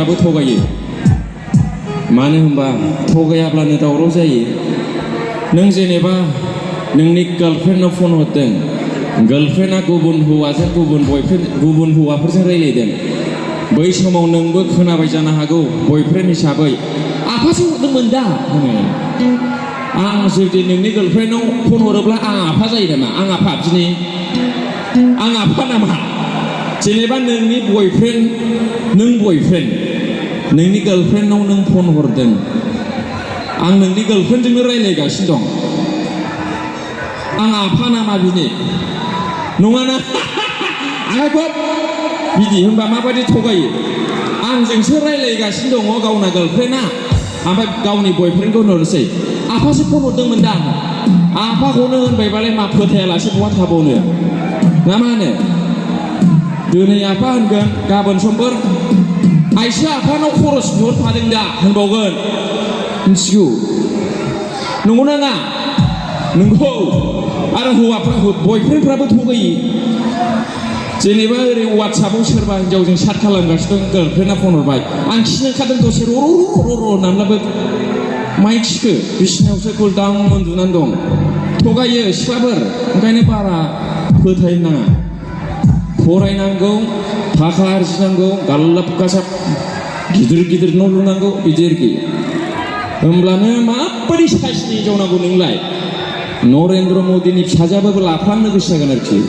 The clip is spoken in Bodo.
हौवाफ्राबो थगायो मानो होनबा थगायाब्लानो दावराव जायो नों जेनेबा नोंनि गार्लफ्रेन्डनाव फन हरदों गार्लफ्रेन्डआ गुबुन हौवाजों गुबुन हौवाफोरजों रायलायदों बै समाव नोंबो खोनाबाय जानो हागौ बयफ्रेन्ड हिसाबै आफासो हरदोंमोन दा होनो आं जुदि नोंनि गार्लफ्रेन्डनाव फन हरोब्ला आं आफा जायो नामा आं आफा बिनि आं आफा नामा जेनेबा नोंनि बयफ्रेन्ड नोंनि गार्लफ्रेन्डनाव नों फन हरदों आं नोंनि गार्लफ्रेन्डजोंनो रायलायगासिनो दं आं आफा नामा बिनि नङाना आंखौ बिदि होनबा माबायदि थगायो आंजोंसो रायलायगासिनो दङ गावना गार्लफ्रेन्डआ ओमफ्राय गावनि बयफ्रेन्डखौ नुनोसै आफासो फन हरदोंमोन दा आफाखौनो होनबायबालाय मा फोथायालासे बहा थाबावनो ना मा होनो दिनै आफा होनगोन गाबोन समफोर आइसो आफानाव खरस बिहरफादों दा होनबावगोन मिथिगौ नंगौना नङा नंगौ आरो हौवाफ्रा बयफ्रेन्डफ्राबो थगायो जेनेबा ओरै वाट्सएपआव सोरबा हिन्जावजों चाट खालामगासिनो दं गार्लफ्रेन्डआ फन हरबाय आं खिनो ओंखारदों दसे र' होननानैब्लाबो माइ खिखो बिसिनायावसो गुलदां उन्दुनानै दं थगायो सिख्लाफोर ओंखायनो बारा फोथायनाङा फरायनांगौ थाखा आरजिनांगौ गाल्लाब गासाब गिदिर न' लुनांगौ बिदि आरोखि होमब्लानो माबायदि साइसनि हिन्जाव नांगौ नोंलाय नरेन्द्र मदिनि फिसाजोआबो लाफ्लांनो गोसो जागोन आरोखि